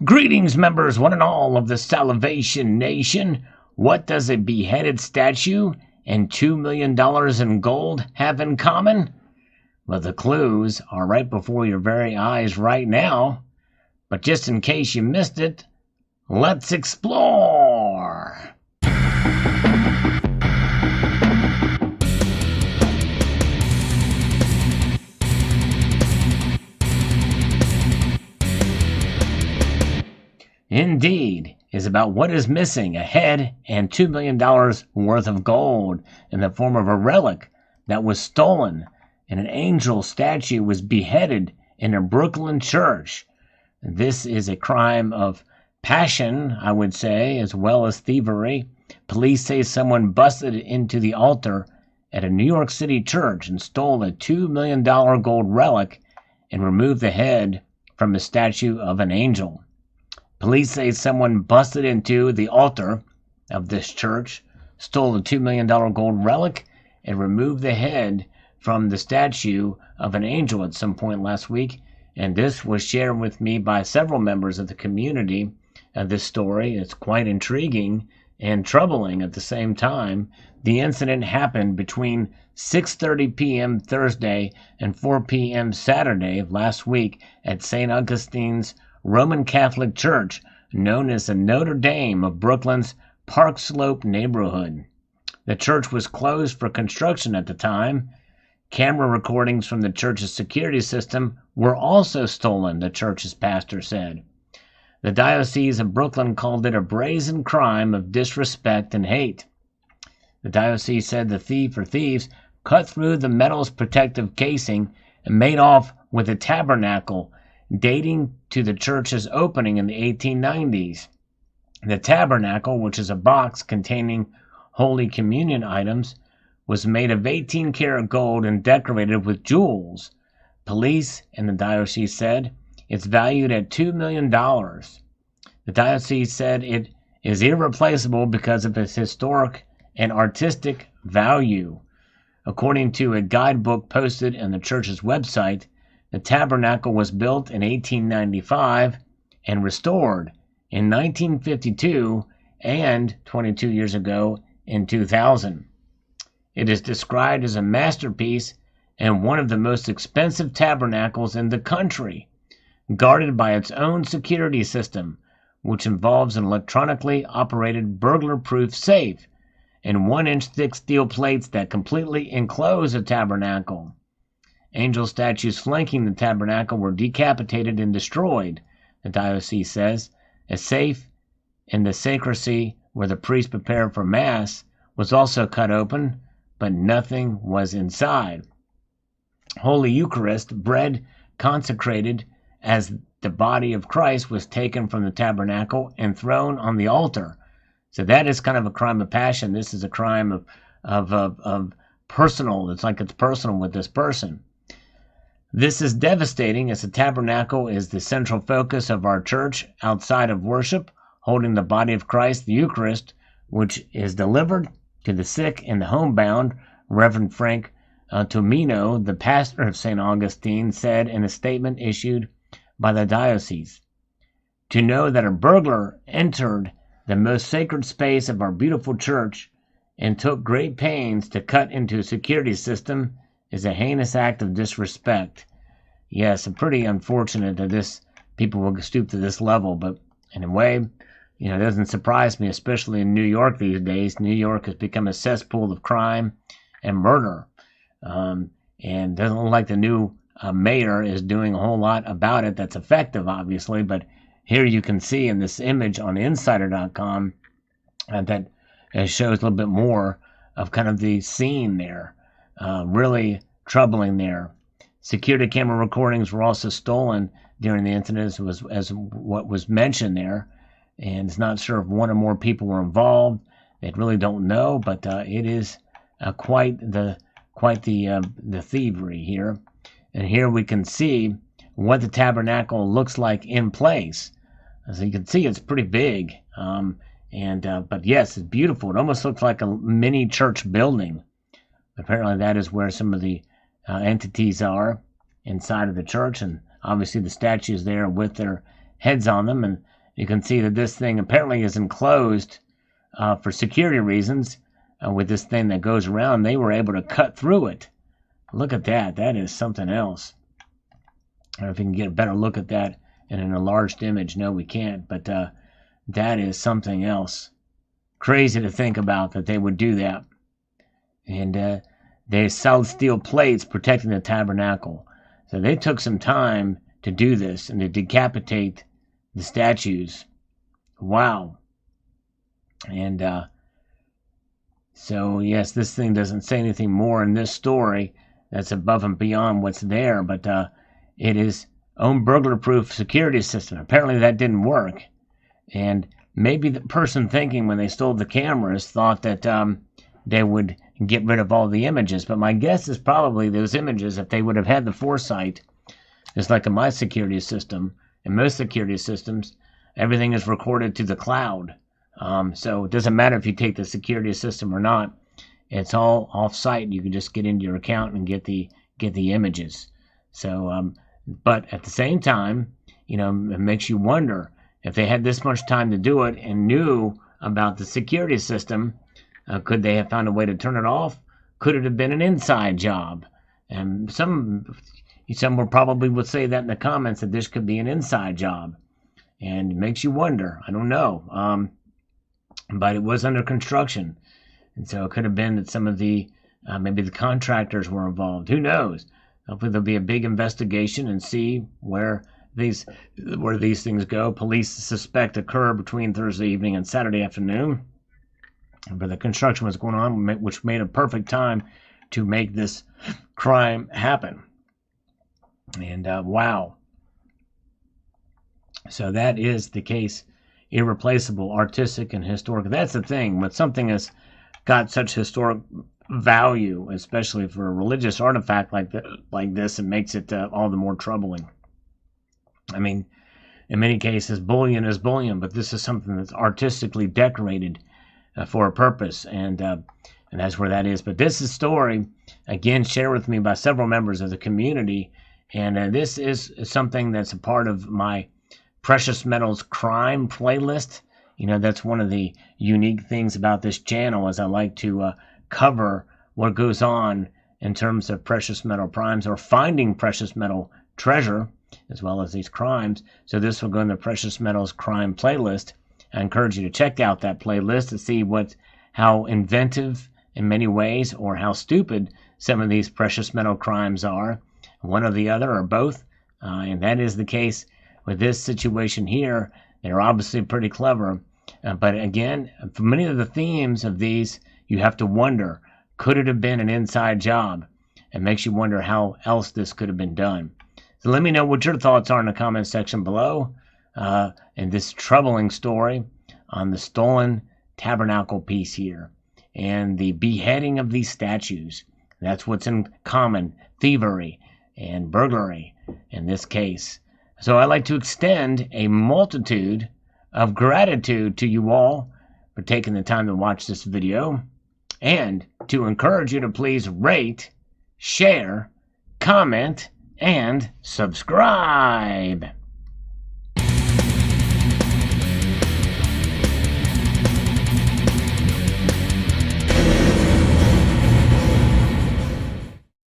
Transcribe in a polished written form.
Greetings, members, one and all of the Salvation Nation. What does a beheaded statue and $2 million in gold have in common? Well, the clues are right before your very eyes right now. But just in case you missed it, let's explore. Indeed, is about what is missing: a head and $2 million worth of gold in the form of a relic that was stolen, and an angel statue was beheaded in a Brooklyn church. This is a crime of passion, I would say, as well as thievery. Police say someone busted into the altar at a New York City church and stole a $2 million gold relic and removed the head from a statue of an angel. Police say someone busted into the altar of this church, stole a $2 million gold relic, and removed the head from the statue of an angel at some point last week. And this was shared with me by several members of the community. This story is quite intriguing and troubling at the same time. The incident happened between 6:30 p.m. Thursday and 4 p.m. Saturday of last week at St. Augustine's Roman Catholic Church, known as the Notre Dame of Brooklyn's Park Slope neighborhood. The church was closed for construction at the time. Camera recordings from the church's security system were also stolen, the church's pastor said. The Diocese of Brooklyn called it a brazen crime of disrespect and hate. The diocese said the thief or thieves cut through the metal's protective casing and made off with a tabernacle dating to the church's opening in the 1890s. The tabernacle, which is a box containing Holy Communion items, was made of 18-karat gold and decorated with jewels. Police and the diocese said it's valued at $2 million. The diocese said it is irreplaceable because of its historic and artistic value. According to a guidebook posted on the church's website, the tabernacle was built in 1895 and restored in 1952 and 22 years ago in 2000. It is described as a masterpiece and one of the most expensive tabernacles in the country, guarded by its own security system, which involves an electronically operated burglar-proof safe and 1-inch thick steel plates that completely enclose a tabernacle. Angel statues flanking the tabernacle were decapitated and destroyed, the diocese says. A safe in the sacristy where the priests prepared for Mass was also cut open, but nothing was inside. Holy Eucharist, bread consecrated as the body of Christ, was taken from the tabernacle and thrown on the altar. So that is kind of a crime of passion. This is a crime of personal. It's like it's personal with this person. This is devastating, as the tabernacle is the central focus of our church outside of worship, holding the body of Christ, the Eucharist, which is delivered to the sick and the homebound. Reverend Frank Tomino, the pastor of St. Augustine, said in a statement issued by the diocese, "To know that a burglar entered the most sacred space of our beautiful church and took great pains to cut into a security system is a heinous act of disrespect." Yes, pretty unfortunate that people will stoop to this level, but in a way, it doesn't surprise me, especially in New York these days. New York has become a cesspool of crime and murder, and doesn't look like the new mayor is doing a whole lot about it that's effective, obviously. But here you can see in this image on Insider.com that shows a little bit more of kind of the scene there. Really troubling there. Security camera recordings were also stolen during the incident, as what was mentioned there, and it's not sure if one or more people were involved. They really don't know, but it is quite the thievery here. And here we can see what the tabernacle looks like in place. As you can see, it's pretty big, but yes, it's beautiful. It almost looks like a mini church building. Apparently that is where some of the entities are inside of the church, and obviously the statues there with their heads on them, and you can see that this thing apparently is enclosed for security reasons. With this thing that goes around, they were able to cut through it. Look at that. That is something else. I don't know if you can get a better look at that in an enlarged image. No, we can't, but that is something else. Crazy to think about that they would do that. And they solid steel plates protecting the tabernacle. So they took some time to do this and to decapitate the statues. Wow. And so, yes, this thing doesn't say anything more in this story that's above and beyond what's there, but it is own burglar-proof security system. Apparently that didn't work. And maybe the person thinking when they stole the cameras thought that they would get rid of all the images. But my guess is probably those images, if they would have had the foresight, just like in my security system, in most security systems, everything is recorded to the cloud. So it doesn't matter if you take the security system or not. It's all off-site. You can just get into your account and get the images. So, but at the same time, it makes you wonder if they had this much time to do it and knew about the security system. Could they have found a way to turn it off? Could it have been an inside job? And some will probably would say that in the comments, that this could be an inside job. And it makes you wonder. I don't know. But it was under construction. And so it could have been that some of the, maybe the contractors were involved. Who knows? Hopefully there'll be a big investigation and see where these things go. Police suspect occurred between Thursday evening and Saturday afternoon. But the construction was going on, which made a perfect time to make this crime happen. And wow. So that is the case. Irreplaceable, artistic, and historic. That's the thing. When something has got such historic value, especially for a religious artifact like this, it makes it all the more troubling. I mean, in many cases, bullion is bullion, but this is something that's artistically decorated for a purpose, and that's where that is. But this is a story, again, shared with me by several members of the community, and this is something that's a part of my Precious Metals Crime playlist. That's one of the unique things about this channel, is I like to cover what goes on in terms of precious metal crimes or finding precious metal treasure, as well as these crimes. So this will go in the Precious Metals Crime playlist. I encourage you to check out that playlist to see how inventive in many ways, or how stupid some of these precious metal crimes are, one or the other, or both. And that is the case with this situation here. They're obviously pretty clever. But again, for many of the themes of these, you have to wonder, could it have been an inside job? It makes you wonder how else this could have been done. So let me know what your thoughts are in the comment section below. In this troubling story on the stolen tabernacle piece here and the beheading of these statues. That's what's in common: thievery and burglary in this case. So I'd like to extend a multitude of gratitude to you all for taking the time to watch this video, and to encourage you to please rate, share, comment, and subscribe.